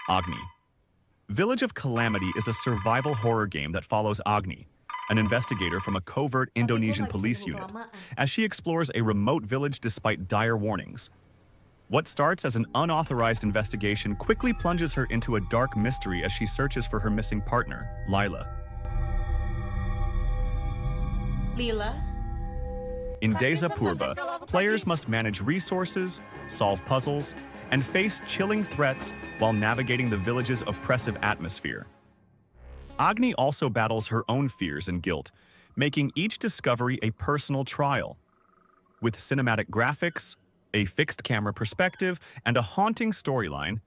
Agni. Village of Calamity is a survival horror game that follows Agni, an investigator from a covert Indonesian police unit, as she explores a remote village despite dire warnings. What starts as an unauthorized investigation quickly plunges her into a dark mystery as she searches for her missing partner, Lila. Lila? In Desa Purba, players must manage resources, solve puzzles, and face chilling threats while navigating the village's oppressive atmosphere. Agni also battles her own fears and guilt, making each discovery a personal trial. With cinematic graphics, a fixed camera perspective, and a haunting storyline,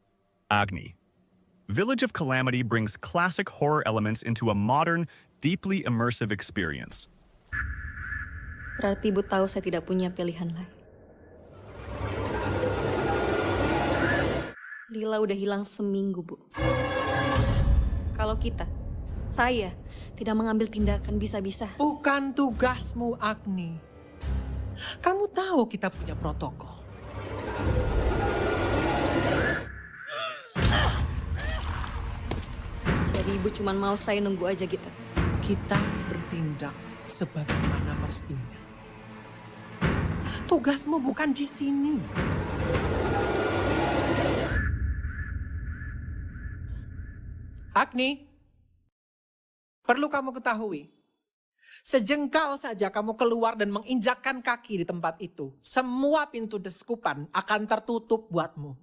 Agni. Village of Calamity brings classic horror elements into a modern, deeply immersive experience. Berarti Ibu tahu saya tidak punya pilihan lain. Lila udah hilang seminggu, Bu. Kalau saya tidak mengambil tindakan bisa-bisa. Bukan tugasmu, Agni. Kamu tahu kita punya protokol. Jadi Ibu cuma mau saya nunggu aja gitu? Kita bertindak sebagaimana mestinya. Tugasmu bukan di sini. Agni, perlu kamu ketahui, sejengkal saja kamu keluar dan menginjakkan kaki di tempat itu, semua pintu deskupan akan tertutup buatmu.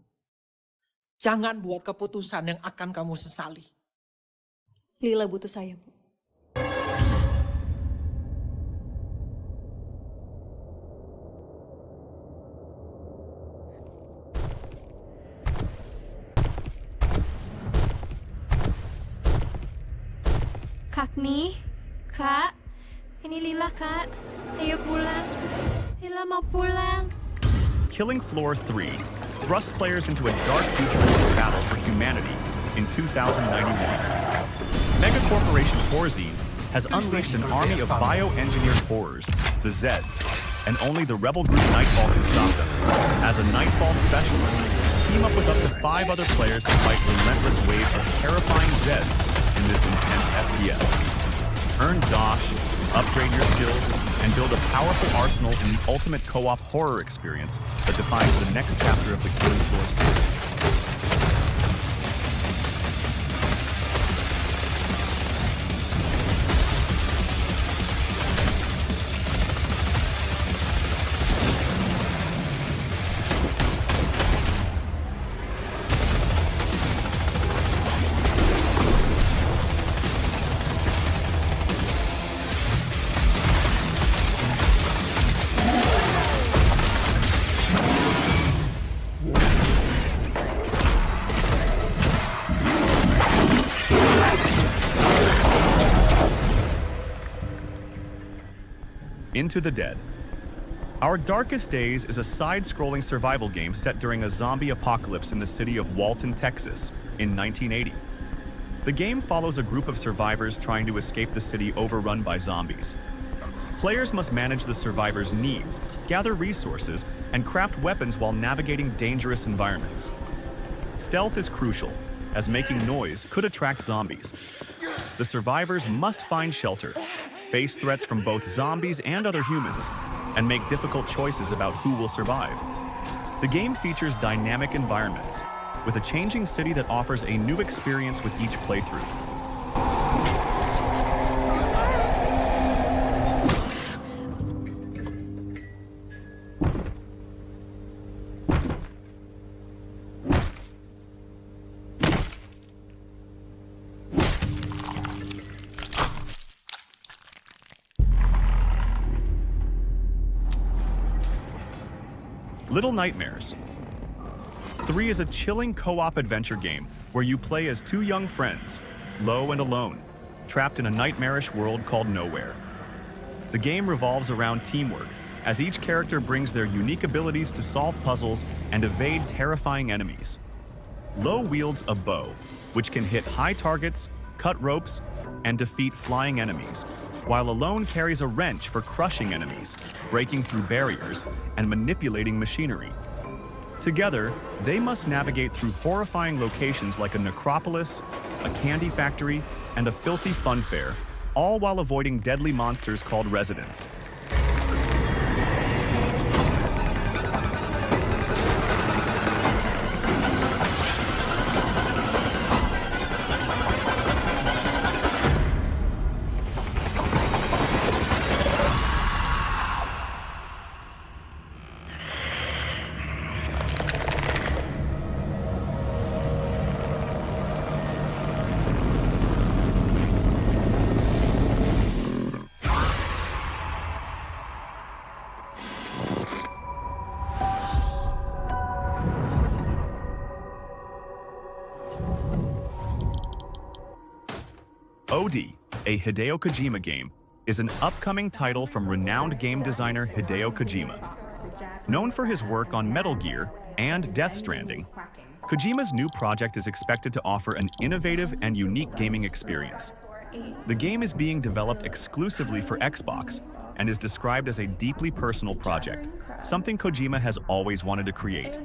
Jangan buat keputusan yang akan kamu sesali. Lila butuh saya, Bu. Agni, Kak, ini Lila, Kak. Ayo pulang. Lila mau pulang. Killing Floor 3 thrusts players into a dark futuristic battle for humanity in 2091. Megacorporation Horzine has unleashed an army of bioengineered horrors, the Zeds, and only the rebel group Nightfall can stop them. As a Nightfall specialist, team up with up to 5 other players to fight relentless waves of terrifying Zeds in this intense FPS. Earn Dosh, upgrade your skills, and build a powerful arsenal in the ultimate co-op horror experience that defines the next chapter of the Killing Floor series. Into the Dead. Our Darkest Days is a side-scrolling survival game set during a zombie apocalypse in the city of Walton, Texas, in 1980. The game follows a group of survivors trying to escape the city overrun by zombies. Players must manage the survivors' needs, gather resources, and craft weapons while navigating dangerous environments. Stealth is crucial, as making noise could attract zombies. The survivors must find shelter, face threats from both zombies and other humans, and make difficult choices about who will survive. The game features dynamic environments, with a changing city that offers a new experience with each playthrough. Little Nightmares. 3 is a chilling co-op adventure game where you play as 2 young friends, Lo and Alone, trapped in a nightmarish world called Nowhere. The game revolves around teamwork, as each character brings their unique abilities to solve puzzles and evade terrifying enemies. Lo wields a bow, which can hit high targets, cut ropes, and defeat flying enemies, while Alone carries a wrench for crushing enemies, breaking through barriers, and manipulating machinery. Together, they must navigate through horrifying locations like a necropolis, a candy factory, and a filthy fun fair, all while avoiding deadly monsters called residents. OD, a Hideo Kojima game, is an upcoming title from renowned game designer Hideo Kojima. Known for his work on Metal Gear and Death Stranding, Kojima's new project is expected to offer an innovative and unique gaming experience. The game is being developed exclusively for Xbox and is described as a deeply personal project, something Kojima has always wanted to create.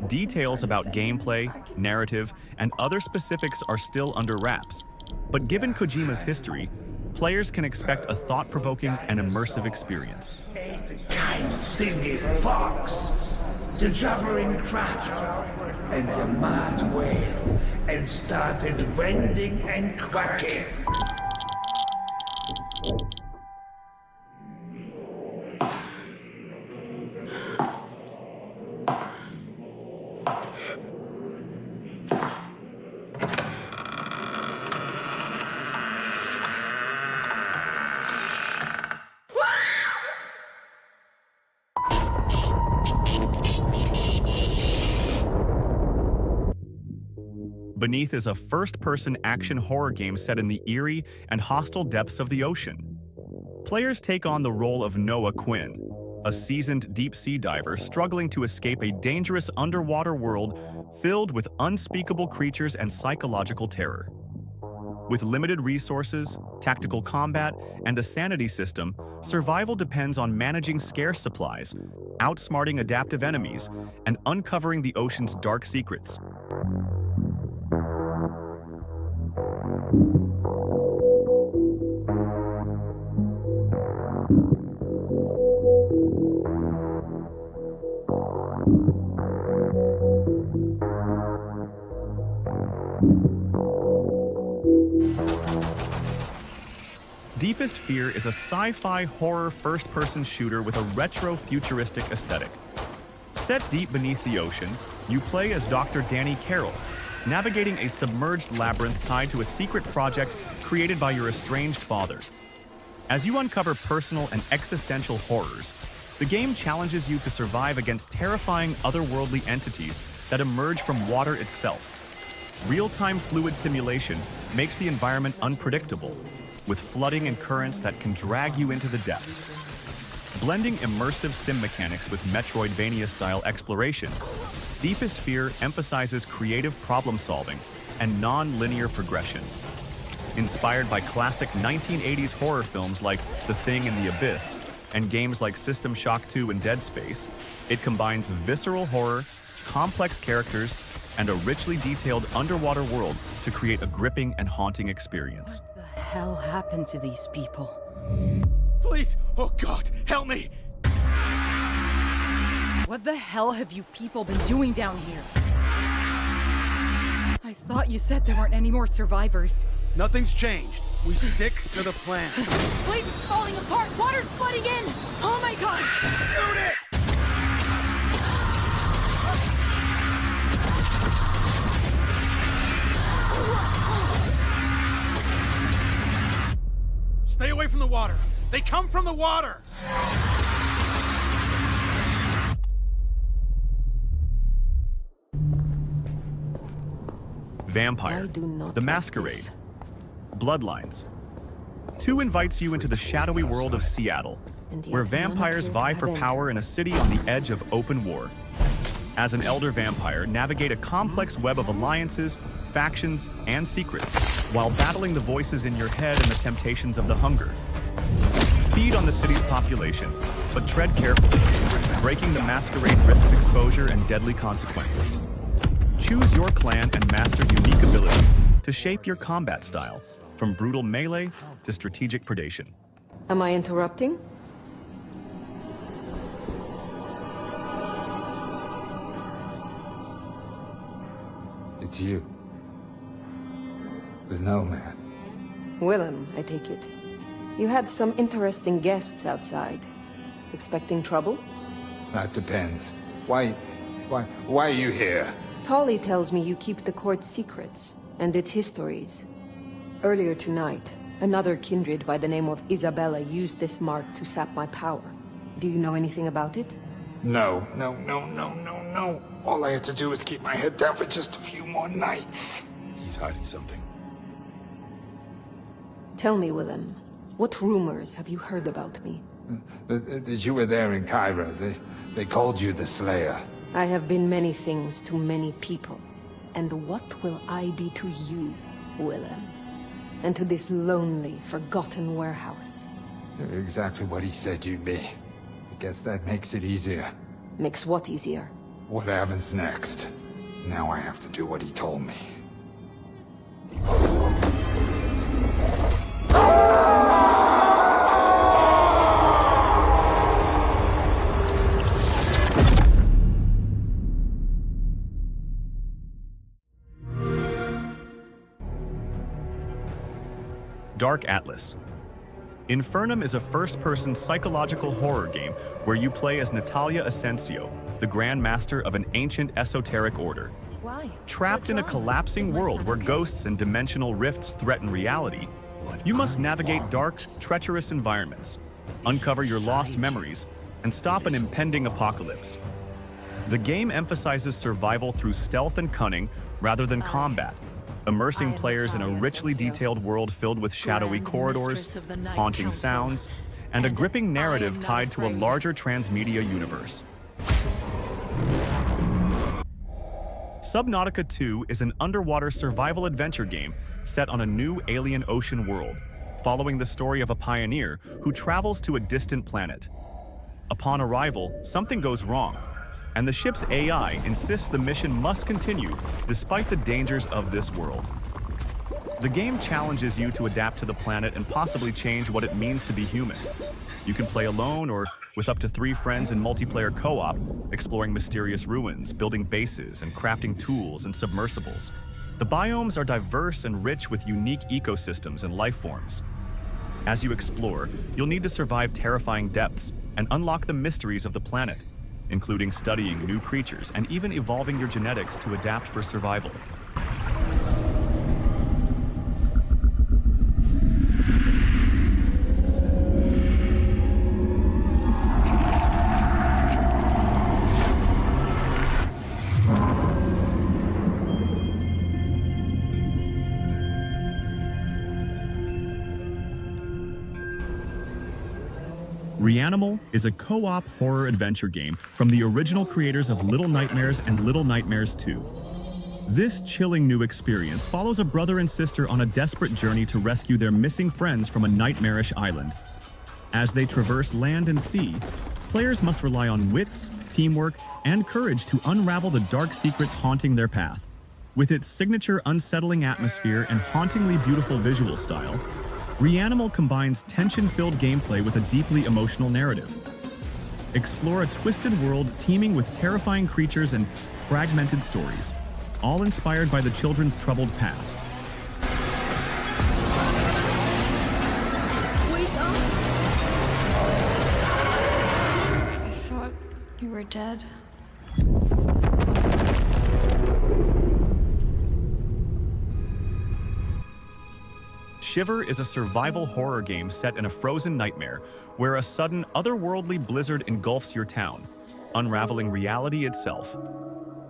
Details about gameplay, narrative, and other specifics are still under wraps, but given Kojima's history, players can expect a thought-provoking and immersive experience. The kind singing fox, the jabbering crab, and the mad whale, and started wending and quacking. Beneath is a first-person action horror game set in the eerie and hostile depths of the ocean. Players take on the role of Noah Quinn, a seasoned deep-sea diver struggling to escape a dangerous underwater world filled with unspeakable creatures and psychological terror. With limited resources, tactical combat, and a sanity system, survival depends on managing scarce supplies, outsmarting adaptive enemies, and uncovering the ocean's dark secrets. Deepest Fear is a sci-fi horror first-person shooter with a retro-futuristic aesthetic. Set deep beneath the ocean, you play as Dr. Danny Carroll, navigating a submerged labyrinth tied to a secret project created by your estranged father. As you uncover personal and existential horrors, the game challenges you to survive against terrifying otherworldly entities that emerge from water itself. Real-time fluid simulation makes the environment unpredictable, with flooding and currents that can drag you into the depths. Blending immersive sim mechanics with Metroidvania-style exploration, Deepest Fear emphasizes creative problem-solving and non-linear progression. Inspired by classic 1980s horror films like The Thing and the Abyss, and games like System Shock 2 and Dead Space, it combines visceral horror, complex characters, and a richly detailed underwater world to create a gripping and haunting experience. What the hell happened to these people? Please! Oh God, help me! What the hell have you people been doing down here? I thought you said there weren't any more survivors. Nothing's changed. We stick to the plan. Place is falling apart! Water's flooding in! Oh my god! Shoot it! Stay away from the water! They come from the water! Vampire, The Masquerade, Bloodlines. 2 invites you into the shadowy world of Seattle, where vampires vie for power in a city on the edge of open war. As an elder vampire, navigate a complex web of alliances, factions, and secrets, while battling the voices in your head and the temptations of the hunger. Feed on the city's population, but tread carefully. Breaking the Masquerade risks exposure and deadly consequences. Choose your clan and master unique abilities to shape your combat style, from brutal melee to strategic predation. Am I interrupting? It's you. The Nomad. Willem, I take it. You had some interesting guests outside. Expecting trouble? That depends. Why are you here? Tolly tells me you keep the court's secrets and its histories. Earlier tonight, another kindred by the name of Isabella used this mark to sap my power. Do you know anything about it? No. All I had to do was keep my head down for just a few more nights. He's hiding something. Tell me, Willem, what rumors have you heard about me? That you were there in Cairo. They called you the Slayer. I have been many things to many people. And what will I be to you, Willem? And to this lonely, forgotten warehouse? You're exactly what he said you'd be. I guess that makes it easier. Makes what easier? What happens next? Now I have to do what he told me. Dark Atlas. Infernum is a first-person psychological horror game where you play as Natalia Asensio, the Grand Master of an ancient esoteric order. Why? Trapped in a collapsing world where ghosts and dimensional rifts threaten reality, you must navigate dark, treacherous environments, uncover your lost memories, and stop an impending apocalypse. The game emphasizes survival through stealth and cunning rather than combat, immersing players in a richly detailed world filled with shadowy corridors, haunting sounds, and a gripping narrative tied to a larger transmedia universe. Subnautica 2 is an underwater survival adventure game set on a new alien ocean world, following the story of a pioneer who travels to a distant planet. Upon arrival, something goes wrong, and the ship's AI insists the mission must continue despite the dangers of this world. The game challenges you to adapt to the planet and possibly change what it means to be human. You can play alone or with up to 3 friends in multiplayer co-op, exploring mysterious ruins, building bases, and crafting tools and submersibles. The biomes are diverse and rich with unique ecosystems and life forms. As you explore, you'll need to survive terrifying depths and unlock the mysteries of the planet, including studying new creatures and even evolving your genetics to adapt for survival. Reanimal is a co-op horror adventure game from the original creators of Little Nightmares and Little Nightmares 2. This chilling new experience follows a brother and sister on a desperate journey to rescue their missing friends from a nightmarish island. As they traverse land and sea, players must rely on wits, teamwork, and courage to unravel the dark secrets haunting their path. With its signature unsettling atmosphere and hauntingly beautiful visual style, Reanimal combines tension-filled gameplay with a deeply emotional narrative. Explore a twisted world teeming with terrifying creatures and fragmented stories, all inspired by the children's troubled past. Wake up! I thought you were dead. Shiver is a survival horror game set in a frozen nightmare where a sudden otherworldly blizzard engulfs your town, unraveling reality itself.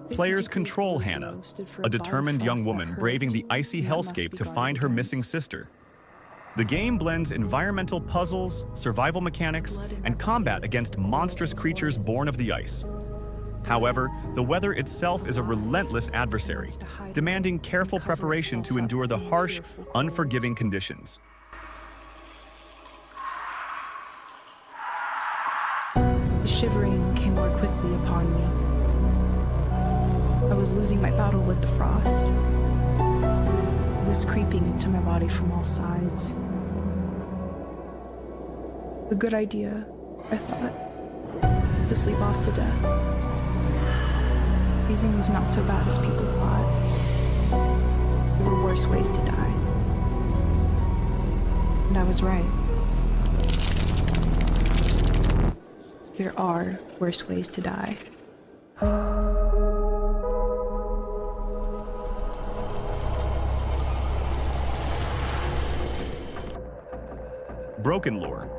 Players control Hannah, a determined young woman braving the icy hellscape to find her missing sister. The game blends environmental puzzles, survival mechanics, and combat against monstrous creatures born of the ice. However, the weather itself is a relentless adversary, demanding careful preparation to endure the harsh, unforgiving conditions. losing my battle with the frost. It was creeping into my body from all sides. A good idea, I thought, to sleep off to death. Freezing was not so bad as people thought. There were worse ways to die. And I was right. There are worse ways to die. BrokenLore.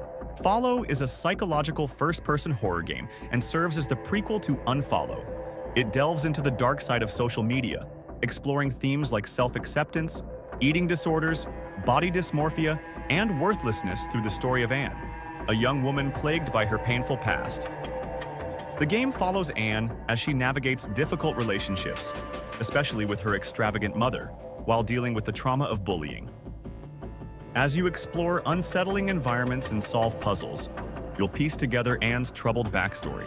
Follow is a psychological first-person horror game and serves as the prequel to Unfollow. It delves into the dark side of social media, exploring themes like self-acceptance, eating disorders, body dysmorphia, and worthlessness through the story of Anne, a young woman plagued by her painful past. The game follows Anne as she navigates difficult relationships, especially with her extravagant mother, while dealing with the trauma of bullying. As you explore unsettling environments and solve puzzles, you'll piece together Anne's troubled backstory.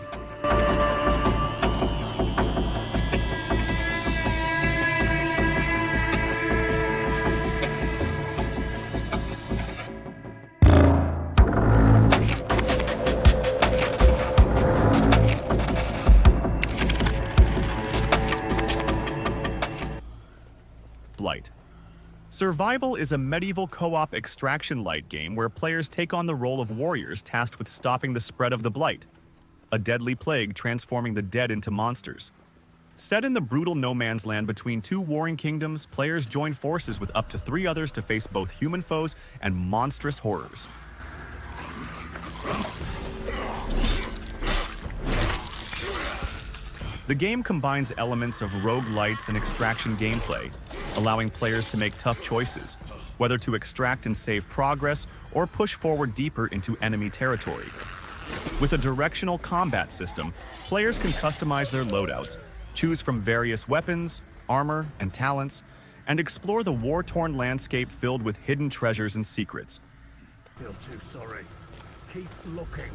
Blight. Survival is a medieval co-op extraction light game where players take on the role of warriors tasked with stopping the spread of the Blight, a deadly plague transforming the dead into monsters. Set in the brutal no man's land between two warring kingdoms, players join forces with up to 3 others to face both human foes and monstrous horrors. The game combines elements of roguelites and extraction gameplay, allowing players to make tough choices, whether to extract and save progress or push forward deeper into enemy territory. With a directional combat system, players can customize their loadouts, choose from various weapons, armor, and talents, and explore the war-torn landscape filled with hidden treasures and secrets. Feel too sorry. Keep looking.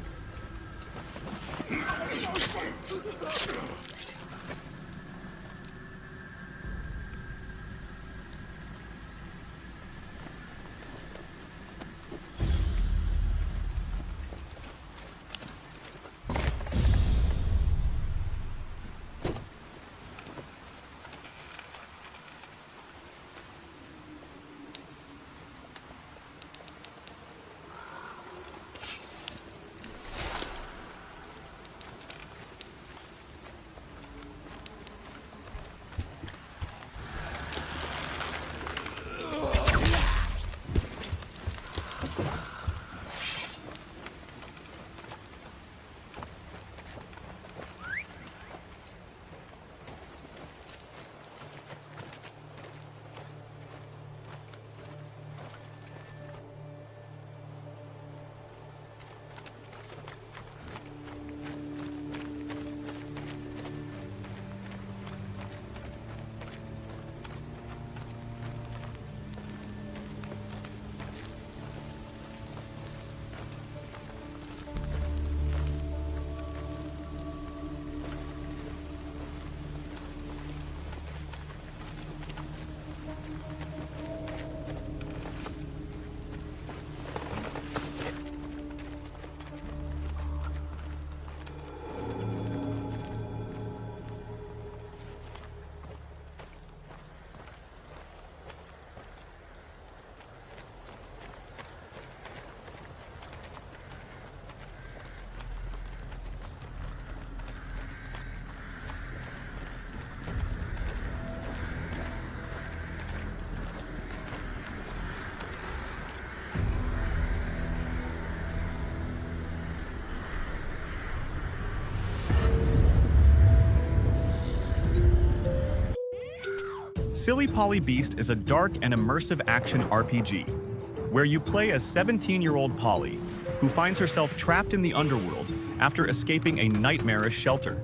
Silly Polly Beast is a dark and immersive action RPG, where you play as 17-year-old Polly, who finds herself trapped in the underworld after escaping a nightmarish shelter.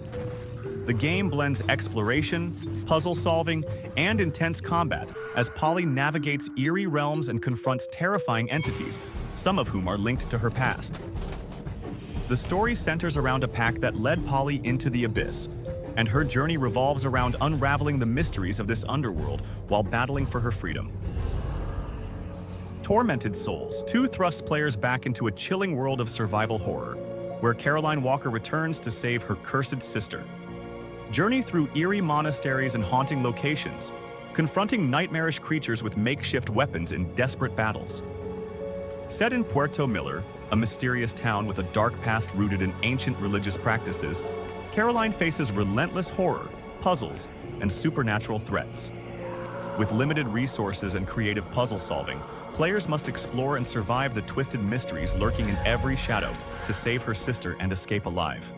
The game blends exploration, puzzle solving, and intense combat as Polly navigates eerie realms and confronts terrifying entities, some of whom are linked to her past. The story centers around a pack that led Polly into the abyss, and her journey revolves around unraveling the mysteries of this underworld while battling for her freedom. Tormented Souls 2 thrusts players back into a chilling world of survival horror, where Caroline Walker returns to save her cursed sister. Journey through eerie monasteries and haunting locations, confronting nightmarish creatures with makeshift weapons in desperate battles. Set in Puerto Miller, a mysterious town with a dark past rooted in ancient religious practices, Caroline faces relentless horror, puzzles, and supernatural threats. With limited resources and creative puzzle solving, players must explore and survive the twisted mysteries lurking in every shadow to save her sister and escape alive.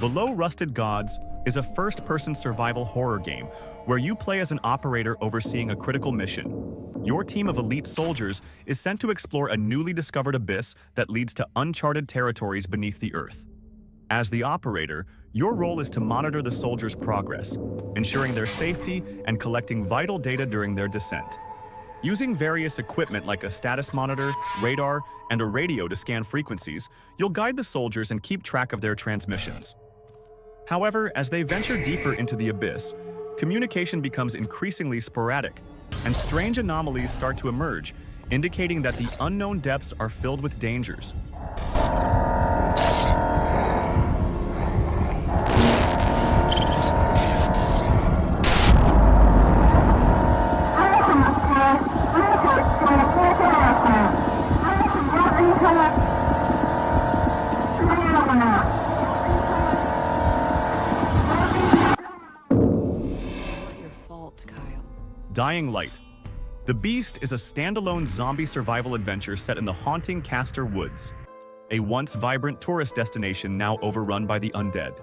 Below Rusted Gods is a first-person survival horror game where you play as an operator overseeing a critical mission. Your team of elite soldiers is sent to explore a newly discovered abyss that leads to uncharted territories beneath the earth. As the operator, your role is to monitor the soldiers' progress, ensuring their safety and collecting vital data during their descent. Using various equipment like a status monitor, radar, and a radio to scan frequencies, you'll guide the soldiers and keep track of their transmissions. However, as they venture deeper into the abyss, communication becomes increasingly sporadic, and strange anomalies start to emerge, indicating that the unknown depths are filled with dangers. Dying Light. The Beast is a standalone zombie survival adventure set in the haunting Castor Woods, a once vibrant tourist destination now overrun by the undead.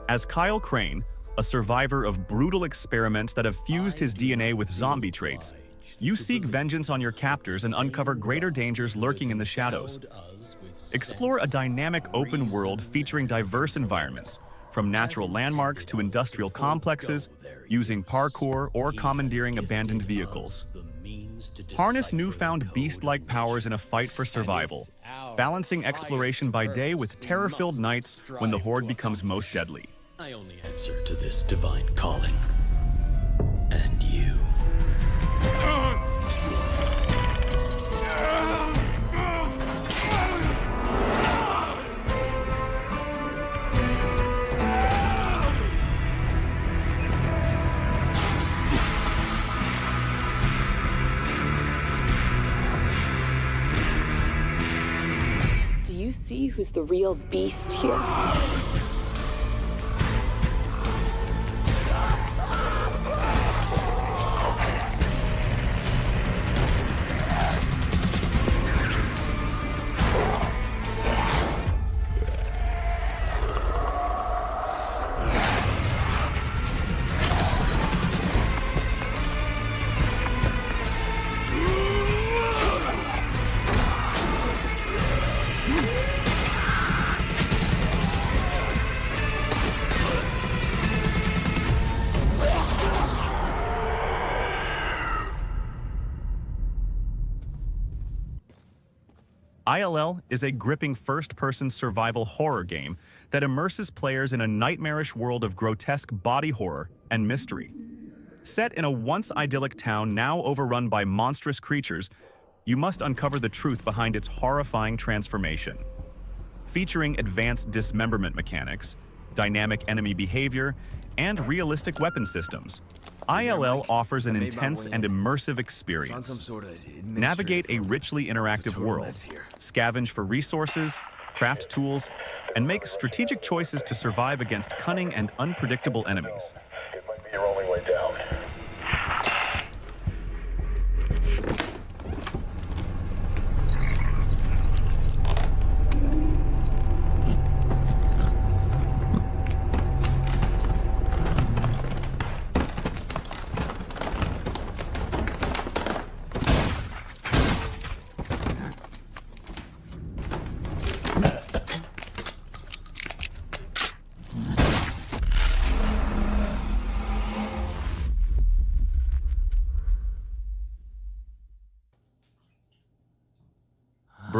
As Kyle Crane, a survivor of brutal experiments that have fused his DNA with zombie traits, you seek vengeance on your captors and uncover greater dangers lurking in the shadows. Explore a dynamic open world featuring diverse environments, from natural landmarks to industrial complexes, using parkour or commandeering abandoned vehicles. Harness newfound beast-like powers in a fight for survival, balancing exploration by day with terror-filled nights when the horde becomes most deadly. I only answer to this divine calling. And you. Do you see who's the real beast here? ILL is a gripping first-person survival horror game that immerses players in a nightmarish world of grotesque body horror and mystery. Set in a once idyllic town now overrun by monstrous creatures, you must uncover the truth behind its horrifying transformation. Featuring advanced dismemberment mechanics, dynamic enemy behavior, and realistic weapon systems, ILL offers an intense and immersive experience. Navigate a richly interactive world, scavenge for resources, craft tools, and make strategic choices to survive against cunning and unpredictable enemies. It might be your only way down.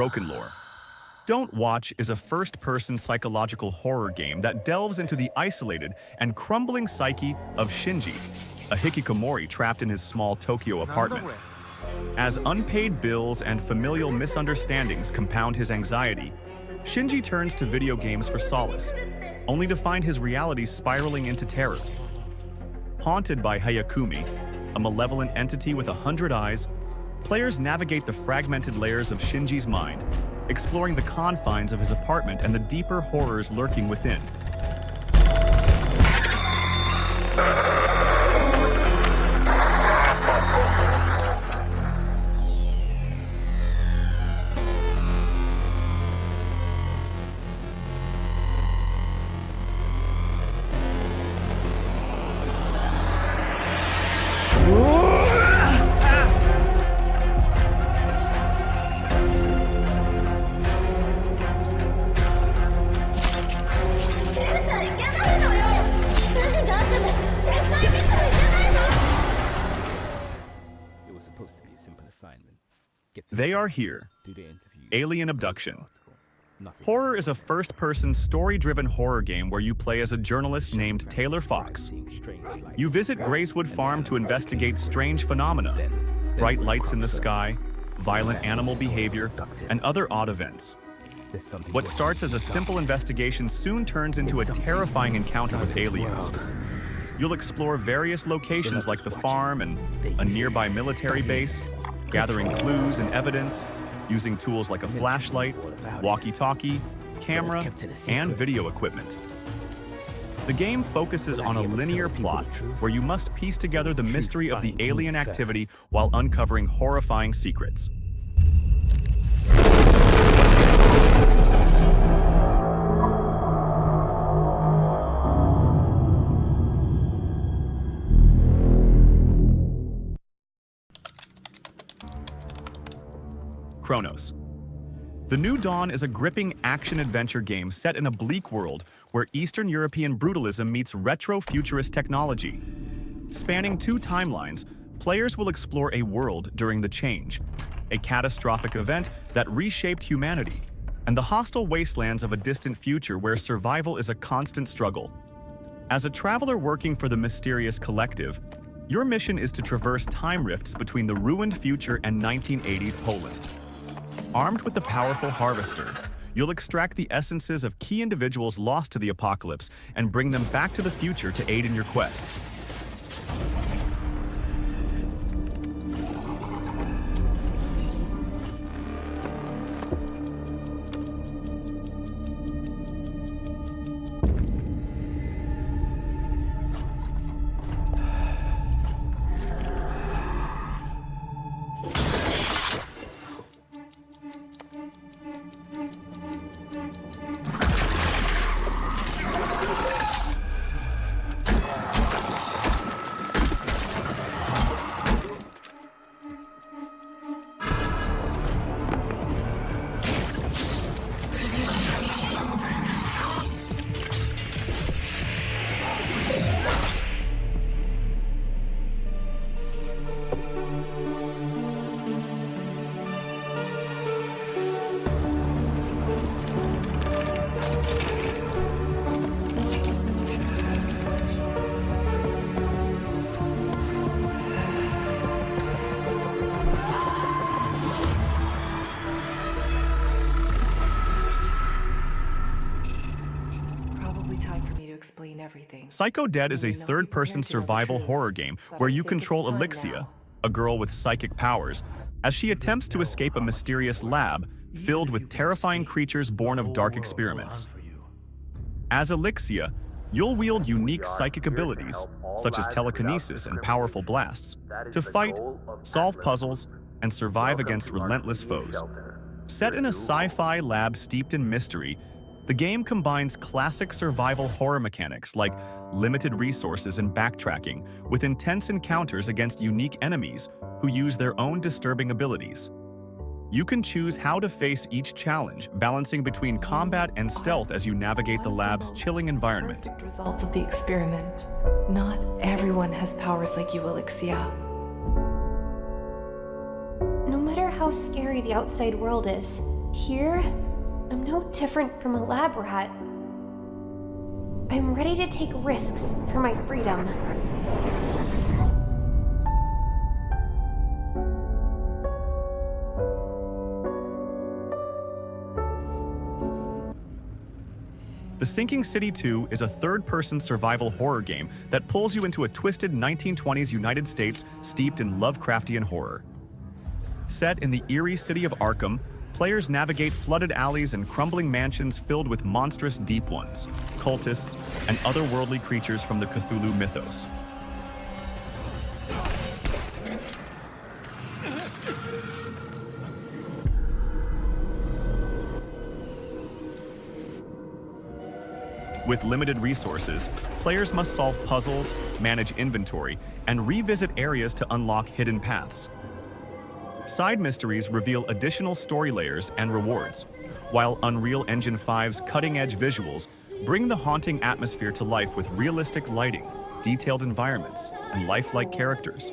BrokenLore. Don't Watch is a first-person psychological horror game that delves into the isolated and crumbling psyche of Shinji, a hikikomori trapped in his small Tokyo apartment. As unpaid bills and familial misunderstandings compound his anxiety, Shinji turns to video games for solace, only to find his reality spiraling into terror. Haunted by Hayakumi, a malevolent entity with 100 eyes, players navigate the fragmented layers of Shinji's mind, exploring the confines of his apartment and the deeper horrors lurking within. They Are Here. Alien Abduction. Horror is a first-person, story-driven horror game where you play as a journalist named Taylor Fox. You visit Grayswood Farm to investigate strange phenomena, bright lights in the sky, violent animal behavior, and other odd events. What starts as a simple investigation soon turns into a terrifying encounter with aliens. You'll explore various locations like the farm and a nearby military base, gathering clues and evidence, using tools like a flashlight, walkie-talkie, camera, and video equipment. The game focuses on a linear plot where you must piece together the mystery of the alien activity while uncovering horrifying secrets. Cronos. The New Dawn is a gripping action-adventure game set in a bleak world where Eastern European brutalism meets retro-futurist technology. Spanning 2 timelines, players will explore a world during the Change, a catastrophic event that reshaped humanity, and the hostile wastelands of a distant future where survival is a constant struggle. As a traveler working for the mysterious Collective, your mission is to traverse time rifts between the ruined future and 1980s Poland. Armed with the powerful Harvester, you'll extract the essences of key individuals lost to the apocalypse and bring them back to the future to aid in your quest. Psycho Dead is a third-person survival horror game where you control Elixia, a girl with psychic powers, as she attempts to escape a mysterious lab filled with terrifying creatures born of dark experiments. As Elixia, you'll wield unique psychic abilities, such as telekinesis and powerful blasts, to fight, solve puzzles, and survive against relentless foes. Set in a sci-fi lab steeped in mystery, the game combines classic survival horror mechanics like limited resources and backtracking with intense encounters against unique enemies who use their own disturbing abilities. You can choose how to face each challenge, balancing between combat and stealth as you navigate the lab's chilling environment. Results of the experiment. Not everyone has powers like you, Elixia. No matter how scary the outside world is, here, I'm no different from a lab rat. I'm ready to take risks for my freedom. The Sinking City 2 is a third-person survival horror game that pulls you into a twisted 1920s United States steeped in Lovecraftian horror. Set in the eerie city of Arkham, players navigate flooded alleys and crumbling mansions filled with monstrous Deep Ones, cultists, and otherworldly creatures from the Cthulhu mythos. With limited resources, players must solve puzzles, manage inventory, and revisit areas to unlock hidden paths. Side mysteries reveal additional story layers and rewards, while Unreal Engine 5's cutting-edge visuals bring the haunting atmosphere to life with realistic lighting, detailed environments, and lifelike characters.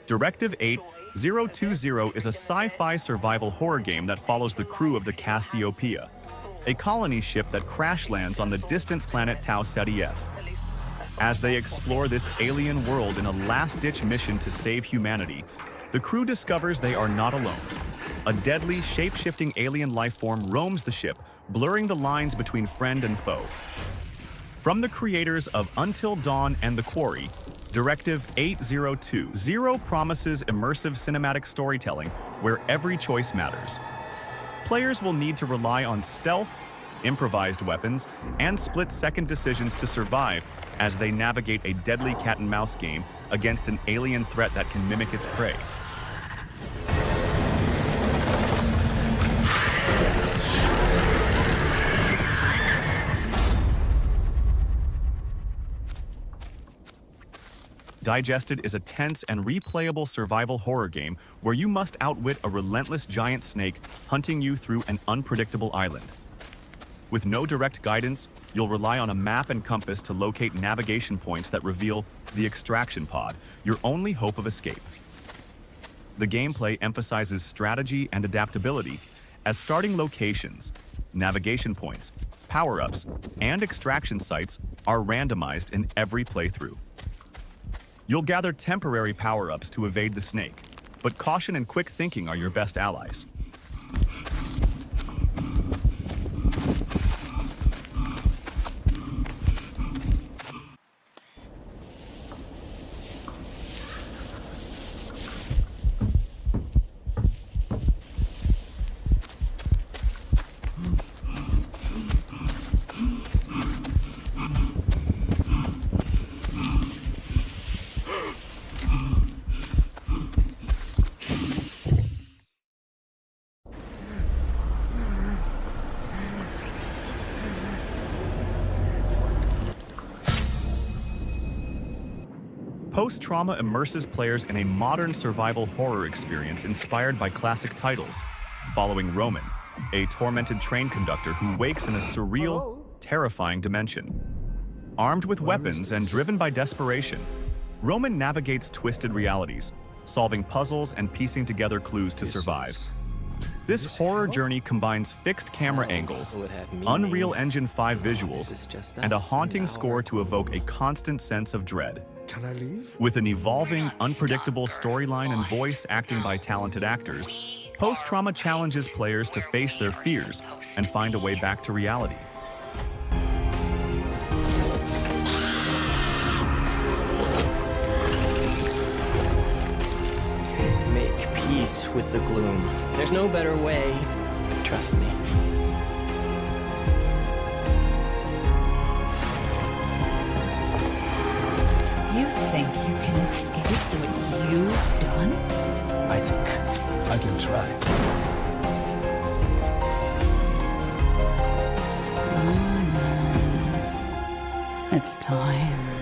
Directive 8020 is a sci-fi survival horror game that follows the crew of the Cassiopeia, a colony ship that crash lands on the distant planet Tau Ceti F. As they explore this alien world in a last-ditch mission to save humanity, the crew discovers they are not alone. A deadly, shape-shifting alien life form roams the ship, blurring the lines between friend and foe. From the creators of Until Dawn and The Quarry, Directive 8020 promises immersive cinematic storytelling where every choice matters. Players will need to rely on stealth, improvised weapons, and split-second decisions to survive as they navigate a deadly cat-and-mouse game against an alien threat that can mimic its prey. Digested is a tense and replayable survival horror game where you must outwit a relentless giant snake hunting you through an unpredictable island. With no direct guidance, you'll rely on a map and compass to locate navigation points that reveal the extraction pod, your only hope of escape. The gameplay emphasizes strategy and adaptability, as starting locations, navigation points, power-ups, and extraction sites are randomized in every playthrough. You'll gather temporary power-ups to evade the snake, but caution and quick thinking are your best allies. Post-trauma immerses players in a modern survival horror experience inspired by classic titles, following Roman, a tormented train conductor who wakes in a surreal, terrifying dimension. Armed with weapons and driven by desperation, Roman navigates twisted realities, solving puzzles and piecing together clues to survive. This horror journey combines fixed camera angles, Unreal Engine 5 visuals, and a haunting score to evoke a constant sense of dread. Can I leave? With an evolving, unpredictable storyline and voice acting by talented actors, Post-Trauma challenges players to face their fears and find a way back to reality. Make peace with the gloom. There's no better way. Trust me. You think you can escape what you've done? I think I can try. It's time.